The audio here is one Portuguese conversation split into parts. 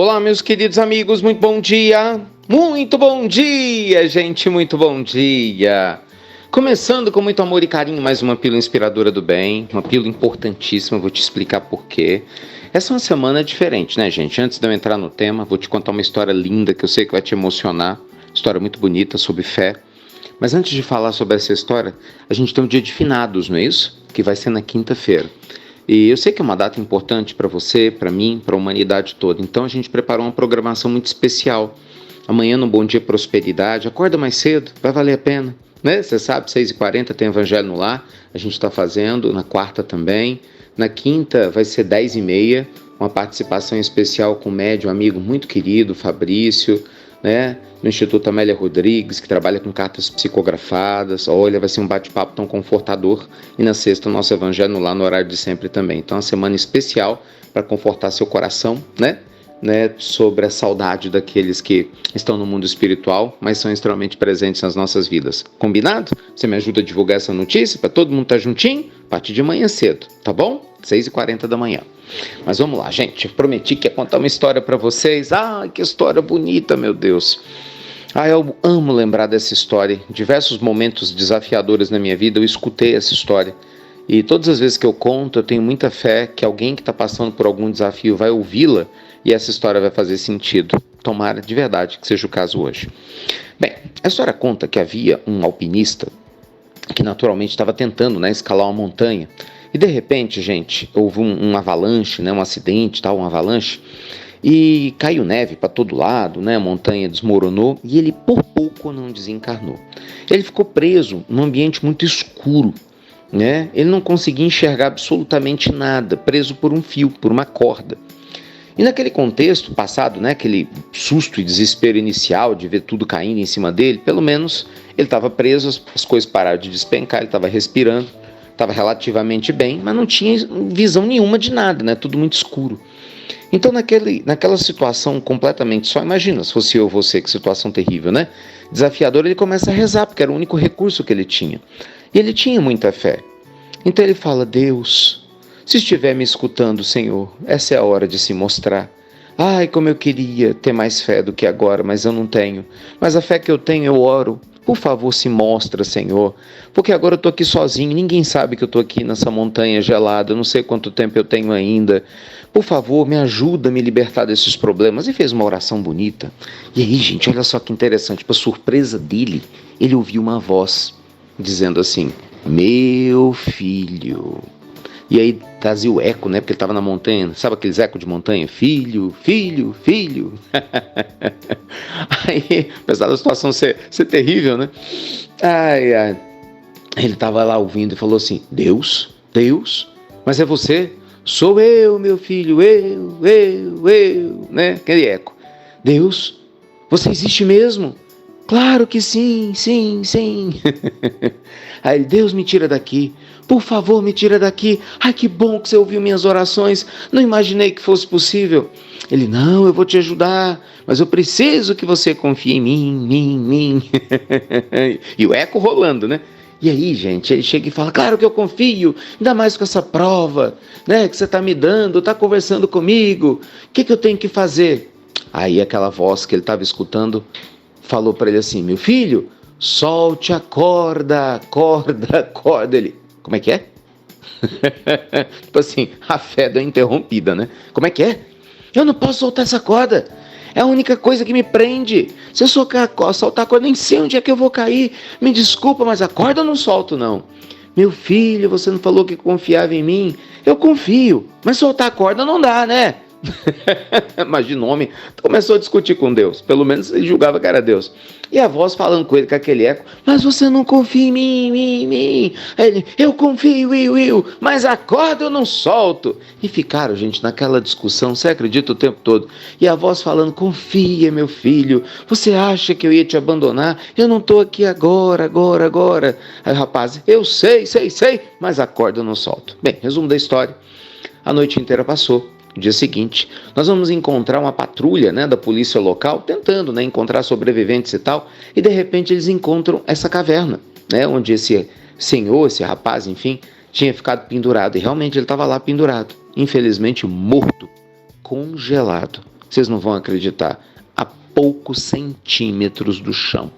Olá, meus queridos amigos, muito bom dia! Muito bom dia, gente, muito bom dia! Começando com muito amor e carinho, mais uma pílula inspiradora do bem, uma pílula importantíssima, vou te explicar por quê. Essa é uma semana diferente, né, gente? Antes de eu entrar no tema, vou te contar uma história linda que eu sei que vai te emocionar, história muito bonita sobre fé. Mas antes de falar sobre essa história, a gente tem um dia de finados, não é isso? Que vai ser na quinta-feira. E eu sei que é uma data importante para você, para mim, para a humanidade toda. Então a gente preparou uma programação muito especial. Amanhã no Bom Dia Prosperidade, acorda mais cedo, vai valer a pena. Né? Você sabe, 6h40 tem Evangelho no Lar, a gente está fazendo, na quarta também. Na quinta vai ser 10h30, uma participação especial com o médium amigo muito querido, Fabrício, né? No Instituto Amélia Rodrigues, que trabalha com cartas psicografadas. Olha, vai ser um bate-papo tão confortador. E na sexta, o nosso Evangelho no Lar, no horário de sempre também. Então, é uma semana especial para confortar seu coração, né? Sobre a saudade daqueles que estão no mundo espiritual, mas são extremamente presentes nas nossas vidas. Combinado? Você me ajuda a divulgar essa notícia para todo mundo estar juntinho? A partir de amanhã cedo, tá bom? 6h40 da manhã. Mas vamos lá, gente. Eu prometi que ia contar uma história para vocês. Ah, que história bonita, meu Deus. Eu amo lembrar dessa história. Em diversos momentos desafiadores na minha vida, eu escutei essa história. E todas as vezes que eu conto, eu tenho muita fé que alguém que está passando por algum desafio vai ouvi-la e essa história vai fazer sentido. Tomara de verdade que seja o caso hoje. Bem, a história conta que havia um alpinista que naturalmente estava tentando, escalar uma montanha. E de repente, gente, houve um avalanche, um acidente, uma avalanche, e caiu neve para todo lado, a montanha desmoronou e ele por pouco não desencarnou. Ele ficou preso num ambiente muito escuro, ele não conseguia enxergar absolutamente nada, preso por um fio, por uma corda. E naquele contexto passado, aquele susto e desespero inicial de ver tudo caindo em cima dele, pelo menos ele estava preso, as coisas pararam de despencar, ele estava respirando, estava relativamente bem, mas não tinha visão nenhuma de nada, tudo muito escuro. Então naquela situação completamente só, imagina se fosse eu ou você, que situação terrível, desafiador, ele começa a rezar, porque era o único recurso que ele tinha. E ele tinha muita fé. Então ele fala: Deus, se estiver me escutando, Senhor, essa é a hora de se mostrar. Ai, como eu queria ter mais fé do que agora, mas eu não tenho. Mas a fé que eu tenho, eu oro. Por favor, se mostra, Senhor, porque agora eu estou aqui sozinho, ninguém sabe que eu estou aqui nessa montanha gelada, eu não sei quanto tempo eu tenho ainda. Por favor, me ajuda a me libertar desses problemas. E fez uma oração bonita. E aí, gente, olha só que interessante, para surpresa dele, ele ouviu uma voz dizendo assim: meu filho. E aí trazia o eco, porque ele estava na montanha, sabe aqueles ecos de montanha? Filho, filho, filho. Aí, apesar da situação ser terrível, ai, ele estava lá ouvindo e falou assim: Deus, Deus, mas é você? Sou eu, meu filho, eu, aquele eco. Deus, você existe mesmo? Claro que sim, sim, sim. Aí ele: Deus, me tira daqui. Por favor, me tira daqui. Ai, que bom que você ouviu minhas orações. Não imaginei que fosse possível. Ele: não, eu vou te ajudar, mas eu preciso que você confie em mim. E o eco rolando, E aí, gente, ele chega e fala: claro que eu confio, ainda mais com essa prova, que você está me dando, está conversando comigo. O que eu tenho que fazer? Aí aquela voz que ele estava escutando falou para ele assim: meu filho, solte a corda, corda. Ele: como é que é? Tipo assim, a fé deu interrompida, Como é que é? Eu não posso soltar essa corda. É a única coisa que me prende. Se eu soltar a corda, nem sei onde é que eu vou cair. Me desculpa, mas a corda eu não solto, não. Meu filho, você não falou que confiava em mim? Eu confio, mas soltar a corda não dá, Imagina o homem começou a discutir com Deus. Pelo menos ele julgava que era Deus. E a voz falando com ele com aquele eco: mas você não confia em mim. Ele: eu confio, mas a corda eu não solto. E ficaram, gente, naquela discussão, você acredita, o tempo todo. E a voz falando: confia, meu filho, você acha que eu ia te abandonar? Eu não estou aqui agora. Aí o rapaz: eu sei, mas a corda eu não solto. Bem, resumo da história: a noite inteira passou. No dia seguinte, nós vamos encontrar uma patrulha, da polícia local, tentando, encontrar sobreviventes e tal, e de repente eles encontram essa caverna, onde esse senhor, esse rapaz, enfim, tinha ficado pendurado, e realmente ele estava lá pendurado, infelizmente morto, congelado. Vocês não vão acreditar. A poucos centímetros do chão.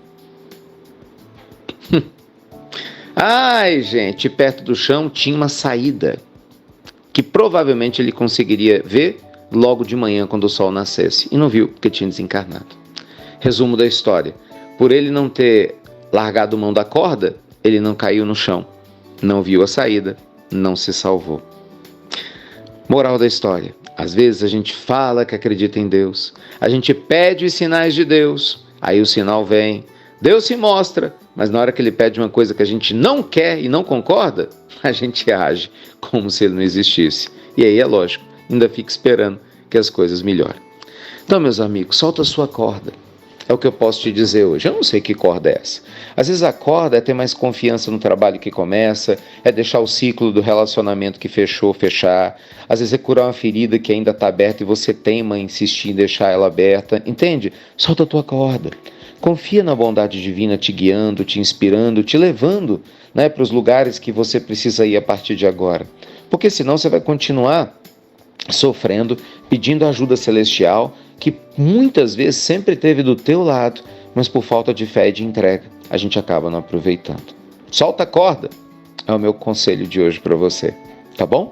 Ai, gente, perto do chão tinha uma saída que provavelmente ele conseguiria ver logo de manhã quando o sol nascesse. E não viu, porque tinha desencarnado. Resumo da história. Por ele não ter largado mão da corda, ele não caiu no chão. Não viu a saída, não se salvou. Moral da história. Às vezes a gente fala que acredita em Deus. A gente pede os sinais de Deus. Aí o sinal vem. Deus se mostra. Mas na hora que ele pede uma coisa que a gente não quer e não concorda, a gente age como se ele não existisse. E aí é lógico, ainda fica esperando que as coisas melhorem. Então, meus amigos, solta a sua corda. É o que eu posso te dizer hoje. Eu não sei que corda é essa. Às vezes a corda é ter mais confiança no trabalho que começa, é deixar o ciclo do relacionamento que fechou, fechar. Às vezes é curar uma ferida que ainda está aberta e você teima em insistir em deixar ela aberta. Entende? Solta a tua corda. Confia na bondade divina te guiando, te inspirando, te levando, né, para os lugares que você precisa ir a partir de agora. Porque senão você vai continuar sofrendo, pedindo ajuda celestial, que muitas vezes sempre esteve do teu lado, mas por falta de fé e de entrega, a gente acaba não aproveitando. Solta a corda, é o meu conselho de hoje para você, tá bom?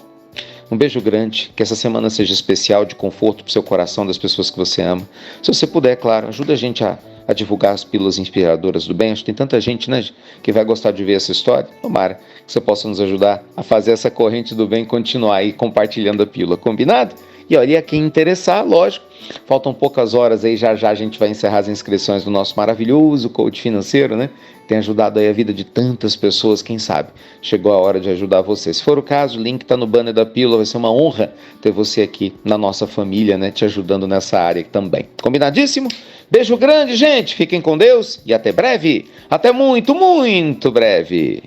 Um beijo grande, que essa semana seja especial, de conforto para o seu coração, das pessoas que você ama. Se você puder, claro, ajuda a gente a divulgar as pílulas inspiradoras do bem. Acho que tem tanta gente, né, que vai gostar de ver essa história. Tomara que você possa nos ajudar a fazer essa corrente do bem continuar aí compartilhando a pílula, combinado? E olha, a quem interessar, lógico, faltam poucas horas aí, já a gente vai encerrar as inscrições do nosso maravilhoso coach financeiro, né? Tem ajudado aí a vida de tantas pessoas, quem sabe chegou a hora de ajudar você. Se for o caso, o link está no banner da pílula, vai ser uma honra ter você aqui na nossa família, né? Te ajudando nessa área também. Combinadíssimo? Beijo grande, gente, fiquem com Deus e até breve. Até muito, muito breve.